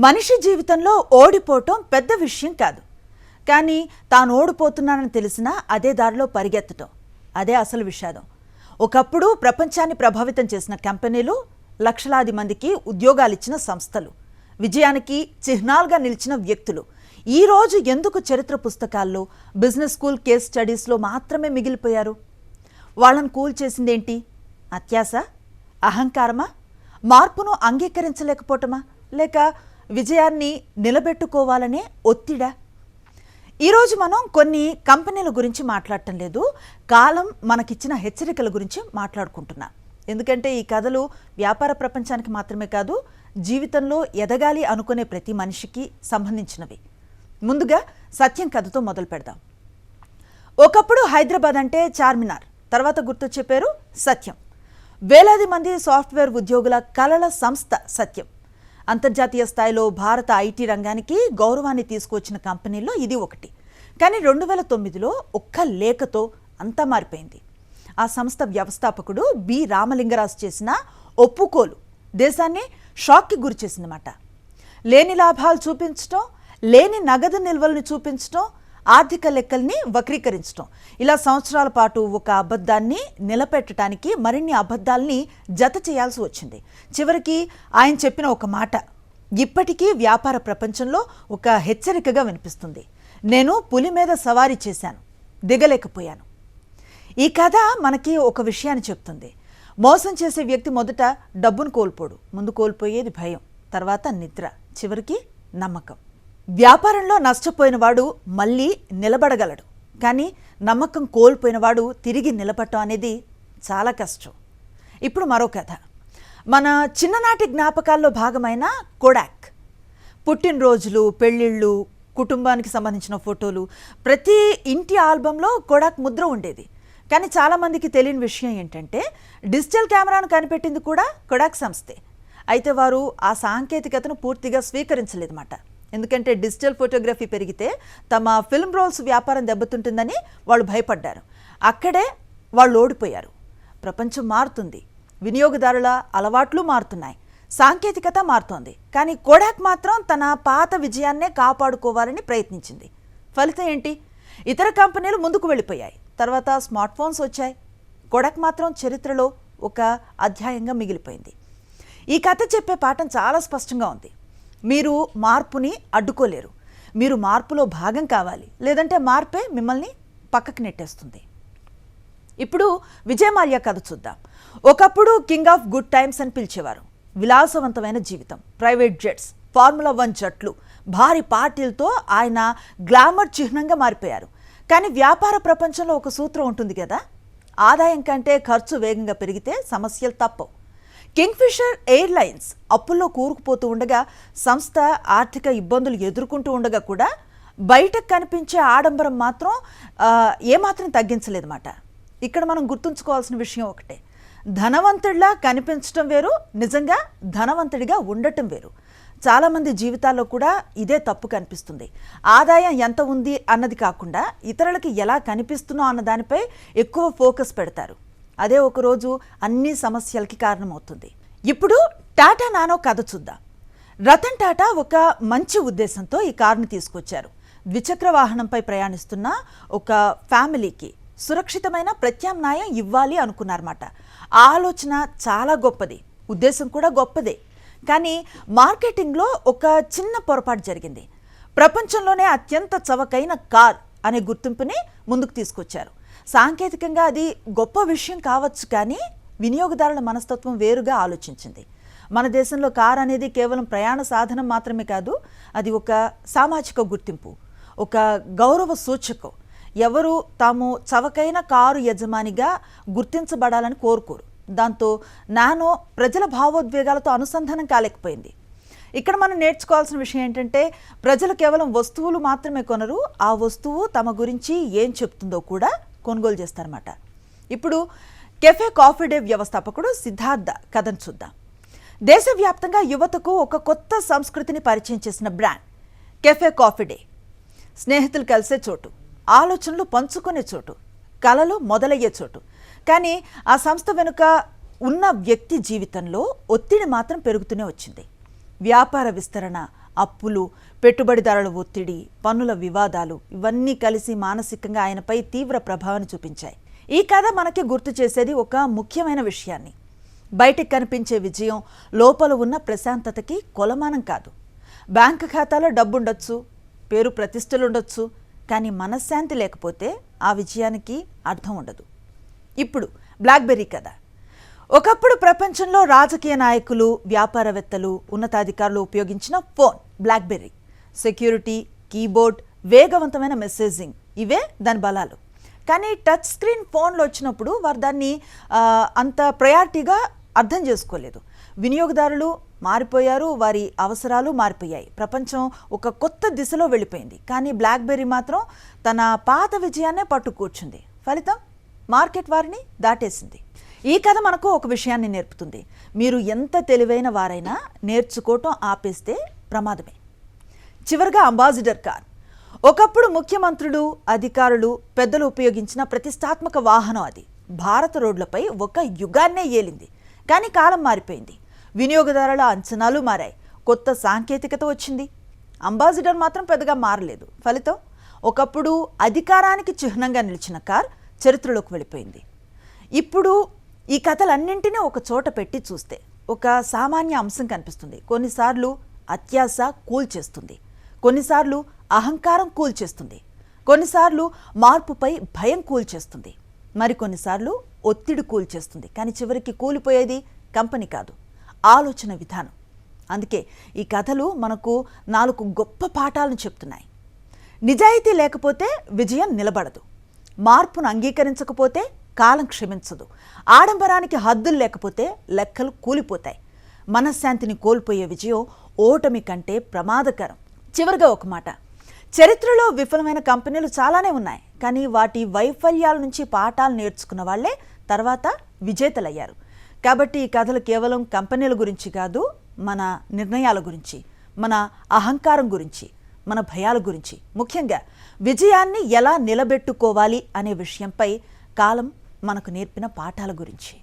మనిషి జీవితంలో ఓడిపోవటం పెద్ద విషయం కాదు. కానీ తాను ఓడిపోతున్నానని తెలిసినా అదే దారిలో పరిగెత్తటం, అదే అసలు విషాదం. ఒకప్పుడు ప్రపంచాన్ని ప్రభావితం చేసిన కంపెనీలు, లక్షలాది మందికి ఉద్యోగాలిచ్చిన సంస్థలు, విజయానికి చిహ్నాలుగా నిలిచిన వ్యక్తులు ఈరోజు ఎందుకు చరిత్ర పుస్తకాల్లో, బిజినెస్ స్కూల్ కేస్ స్టడీస్లో మాత్రమే మిగిలిపోయారు? వాళ్ళను కూల్చేసిందేంటి? అత్యాశ, అహంకారమా, మార్పును అంగీకరించలేకపోవటమా, లేక విజయాన్ని నిలబెట్టుకోవాలనే ఒత్తిడా? ఈరోజు మనం కొన్ని కంపెనీల గురించి మాట్లాడటం లేదు, కాలం మనకిచ్చిన హెచ్చరికల గురించి మాట్లాడుకుంటున్నాం. ఎందుకంటే ఈ కథలు వ్యాపార ప్రపంచానికి మాత్రమే కాదు, జీవితంలో ఎదగాలి అనుకునే ప్రతి మనిషికి సంబంధించినవి. ముందుగా సత్యం కథతో మొదలు పెడదాం. ఒకప్పుడు హైదరాబాద్ అంటే చార్మినార్, తర్వాత గుర్తొచ్చే పేరు సత్యం. వేలాది మంది సాఫ్ట్వేర్ ఉద్యోగుల కలల సంస్థ సత్యం. అంతర్జాతీయ స్థాయిలో భారత ఐటీ రంగానికి గౌరవాన్ని తీసుకువచ్చిన కంపెనీల్లో ఇది ఒకటి. కానీ 2009లో ఒక్క లేఖతో అంతా మారిపోయింది. ఆ సంస్థ వ్యవస్థాపకుడు బి రామలింగరాజు చేసిన ఒప్పుకోలు దేశాన్ని షాక్కి గురి చేసిందన్నమాట. లేని లాభాలు చూపించడం, లేని నగదు నిల్వలను చూపించడం, ఆర్థిక లెక్కల్ని వక్రీకరించడం, ఇలా సంవత్సరాల పాటు ఒక అబద్ధాన్ని నిలబెట్టడానికి మరిన్ని అబద్ధాలని జత చేయాల్సి వచ్చింది. చివరికి ఆయన చెప్పిన ఒక మాట ఇప్పటికీ వ్యాపార ప్రపంచంలో ఒక హెచ్చరికగా వినిపిస్తుంది: నేను పులి మీద సవారీ చేశాను, దిగలేకపోయాను. ఈ కథ మనకి ఒక విషయాన్ని చెప్తుంది. మోసం చేసే వ్యక్తి మొదట డబ్బును కోల్పోడు, ముందు కోల్పోయేది భయం, తర్వాత నిద్ర, చివరికి నమ్మకం. వ్యాపారంలో నష్టపోయినవాడు మళ్ళీ నిలబడగలడు, కానీ నమ్మకం కోల్పోయినవాడు తిరిగి నిలబడటం అనేది చాలా కష్టం. ఇప్పుడు మరో కథ. మన చిన్ననాటి జ్ఞాపకాల్లో భాగమైన కోడాక్. పుట్టినరోజులు, పెళ్ళిళ్ళు, కుటుంబానికి సంబంధించిన ఫోటోలు, ప్రతి ఇంటి ఆల్బంలో కోడాక్ ముద్ర ఉండేది. కానీ చాలామందికి తెలియని విషయం ఏంటంటే, డిజిటల్ కెమెరాను కనిపెట్టింది కూడా కోడాక్ సంస్థే. అయితే వారు ఆ సాంకేతికతను పూర్తిగా స్వీకరించలేదన్నమాట. ఎందుకంటే డిజిటల్ ఫోటోగ్రఫీ పెరిగితే తమ ఫిల్మ్ రోల్స్ వ్యాపారం దెబ్బతింటుందని వాళ్ళు భయపడ్డారు. అక్కడే వాళ్ళు ఓడిపోయారు. ప్రపంచం మారుతుంది, వినియోగదారుల అలవాట్లు మారుతున్నాయి, సాంకేతికత మారుతోంది. కానీ కోడాక్ మాత్రం తన పాత విజయాన్నే కాపాడుకోవాలని ప్రయత్నించింది. ఫలితం ఏంటి? ఇతర కంపెనీలు ముందుకు వెళ్ళిపోయాయి, తర్వాత స్మార్ట్ ఫోన్స్ వచ్చాయి. కోడాక్ మాత్రం చరిత్రలో ఒక అధ్యాయంగా మిగిలిపోయింది. ఈ కథ చెప్పే పాఠం చాలా స్పష్టంగా ఉంది. మీరు మార్పుని అడ్డుకోలేరు, మీరు మార్పులో భాగం కావాలి, లేదంటే మార్పే మిమ్మల్ని పక్కకి నెట్టేస్తుంది. ఇప్పుడు విజయ్ మాల్యా కథ చూద్దాం. ఒకప్పుడు కింగ్ ఆఫ్ గుడ్ టైమ్స్ అని పిలిచేవారు. విలాసవంతమైన జీవితం, ప్రైవేట్ జెట్స్, ఫార్ములా 1 జట్లు, భారీ పార్టీలతో ఆయన గ్లామర్ చిహ్నంగా మారిపోయారు. కానీ వ్యాపార ప్రపంచంలో ఒక సూత్రం ఉంటుంది కదా, ఆదాయం కంటే ఖర్చు వేగంగా పెరిగితే సమస్యలు తప్పవు. కింగ్ఫిషర్ ఎయిర్లైన్స్ అప్పుల్లో కూరుకుపోతూ ఉండగా, సంస్థ ఆర్థిక ఇబ్బందులు ఎదుర్కొంటూ ఉండగా కూడా బయటకు కనిపించే ఆడంబరం మాత్రం ఏమాత్రం తగ్గించలేదన్నమాట. ఇక్కడ మనం గుర్తుంచుకోవాల్సిన విషయం ఒకటే: ధనవంతుడిలా కనిపించడం వేరు, నిజంగా ధనవంతుడిగా ఉండటం వేరు. చాలామంది జీవితాల్లో కూడా ఇదే తప్పు కనిపిస్తుంది. ఆదాయం ఎంత ఉంది అన్నది కాకుండా ఇతరులకి ఎలా కనిపిస్తున్నో అన్న దానిపై ఎక్కువ ఫోకస్ పెడతారు. అదే ఒకరోజు అన్ని సమస్యలకి కారణమవుతుంది. ఇప్పుడు టాటా నానో కథ చూద్దాం. రతన్ టాటా ఒక మంచి ఉద్దేశంతో ఈ కారుని తీసుకొచ్చారు. ద్విచక్ర వాహనంపై ప్రయాణిస్తున్న ఒక ఫ్యామిలీకి సురక్షితమైన ప్రత్యామ్నాయం ఇవ్వాలి అనుకున్నారన్నమాట. ఆ ఆలోచన చాలా గొప్పది, ఉద్దేశం కూడా గొప్పదే. కానీ మార్కెటింగ్లో ఒక చిన్న పొరపాటు జరిగింది. ప్రపంచంలోనే అత్యంత చవకైన కార్ అనే గుర్తింపుని ముందుకు తీసుకొచ్చారు. సాంకేతికంగా అది గొప్ప విషయం కావచ్చు, కానీ వినియోగదారుల మనస్తత్వం వేరుగా ఆలోచించింది. మన దేశంలో కార్ అనేది కేవలం ప్రయాణ సాధనం మాత్రమే కాదు, అది ఒక సామాజిక గుర్తింపు, ఒక గౌరవ సూచకం. ఎవరు తాము చవకైన కారు యజమానిగా గుర్తించబడాలని కోరుకోరు. దాంతో నానో ప్రజల భావోద్వేగాలతో అనుసంధానం కాలేకపోయింది. ఇక్కడ మనం నేర్చుకోవాల్సిన విషయం ఏంటంటే, ప్రజలు కేవలం వస్తువులు మాత్రమే కొనరు, ఆ వస్తువు తమ గురించి ఏం చెప్తుందో కూడా కొనుగోలు చేస్తారన్నమాట. ఇప్పుడు కెఫే కాఫీ డే వ్యవస్థాపకుడు సిద్ధార్థ కథను చూద్దాం. దేశవ్యాప్తంగా యువతకు ఒక కొత్త సంస్కృతిని పరిచయం చేసిన బ్రాండ్ కెఫే కాఫీ డే. స్నేహితులు కలిసే చోటు, ఆలోచనలు పంచుకునే చోటు, కలలు మొదలయ్యే చోటు. కానీ ఆ సంస్థ వెనుక ఉన్న వ్యక్తి జీవితంలో ఒత్తిడి మాత్రం పెరుగుతూనే వచ్చింది. వ్యాపార విస్తరణ, అప్పులు, పెట్టుబడిదారుల ఒత్తిడి, పన్నుల వివాదాలు ఇవన్నీ కలిసి మానసికంగా ఆయనపై తీవ్ర ప్రభావాన్ని చూపించాయి. ఈ కథ మనకి గుర్తు చేసేది ఒక ముఖ్యమైన విషయాన్ని. బయటికి కనిపించే విజయం లోపల ఉన్న ప్రశాంతతకి కొలమానం కాదు. బ్యాంకు ఖాతాలో డబ్బుండొచ్చు, పేరు ప్రతిష్టలుండొచ్చు, కానీ మనశ్శాంతి లేకపోతే ఆ విజయానికి అర్థం ఉండదు. ఇప్పుడు బ్లాక్బెర్రీ కథ. ఒకప్పుడు ప్రపంచంలో రాజకీయ నాయకులు, వ్యాపారవేత్తలు, ఉన్నతాధికారులు ఉపయోగించిన ఫోన్ బ్లాక్బెర్రీ. సెక్యూరిటీ, కీబోర్డ్, వేగవంతమైన మెసేజింగ్ ఇవే దాని బలాలు. కానీ టచ్ స్క్రీన్ ఫోన్లు వచ్చినప్పుడు వారు దాన్ని అంత ప్రయారిటీగా అర్థం చేసుకోలేదు. వినియోగదారులు మారిపోయారు, వారి అవసరాలు మారిపోయాయి, ప్రపంచం ఒక కొత్త దిశలో వెళ్ళిపోయింది. కానీ బ్లాక్బెర్రీ మాత్రం తన పాత విజయాన్నే పట్టు కూర్చుంది. ఫలితం మార్కెట్ వారిని దాటేసింది. ఈ కథ మనకు ఒక విషయాన్ని నేర్పుతుంది. మీరు ఎంత తెలివైన వారైనా నేర్చుకోవటం ఆపేస్తే ప్రమాదమే. చివరిగా అంబాసిడర్ కార్. ఒకప్పుడు ముఖ్యమంత్రులు, అధికారులు, పెద్దలు ఉపయోగించిన ప్రతిష్టాత్మక వాహనం అది. భారత రోడ్లపై ఒక యుగాన్నే ఏలింది. కానీ కాలం మారిపోయింది, వినియోగదారుల అంచనాలు మారాయి, కొత్త సాంకేతికత వచ్చింది. అంబాసిడర్ మాత్రం పెద్దగా మారలేదు. ఫలితం ఒకప్పుడు అధికారానికి చిహ్నంగా నిలిచిన కార్ చరిత్రలోకి వెళ్ళిపోయింది. ఇప్పుడు ఈ కథలన్నింటినీ ఒక చోట పెట్టి చూస్తే ఒక సామాన్య అంశం కనిపిస్తుంది. కొన్నిసార్లు అత్యాశ కూల్చేస్తుంది, కొన్నిసార్లు అహంకారం కూల్చేస్తుంది, కొన్నిసార్లు మార్పుపై భయం కూల్చేస్తుంది, మరికొన్నిసార్లు ఒత్తిడి కూల్చేస్తుంది. కానీ చివరికి కూలిపోయేది కంపెనీ కాదు, ఆలోచన విధానం. అందుకే ఈ కథలు మనకు 4 గొప్ప పాఠాలను చెప్తున్నాయి. నిజాయితీ లేకపోతే విజయం నిలబడదు, మార్పును అంగీకరించకపోతే కాలం క్షమించదు, ఆడంబరానికి హద్దులు లేకపోతే లెక్కలు కూలిపోతాయి, మనశ్శాంతిని కోల్పోయే విజయం ఓటమి కంటే ప్రమాదకరం. చివరిగా ఒక మాట. చరిత్రలో విఫలమైన కంపెనీలు చాలానే ఉన్నాయి, కానీ వాటి వైఫల్యాల నుంచి పాఠాలు నేర్చుకున్న వాళ్లే తర్వాత విజేతలయ్యారు. కాబట్టి ఈ కథలు కేవలం కంపెనీల గురించి కాదు, మన నిర్ణయాల గురించి, మన అహంకారం గురించి, మన భయాల గురించి, ముఖ్యంగా విజయాన్ని ఎలా నిలబెట్టుకోవాలి అనే విషయంపై కాలం మనకు నేర్పిన పాఠాల గురించి.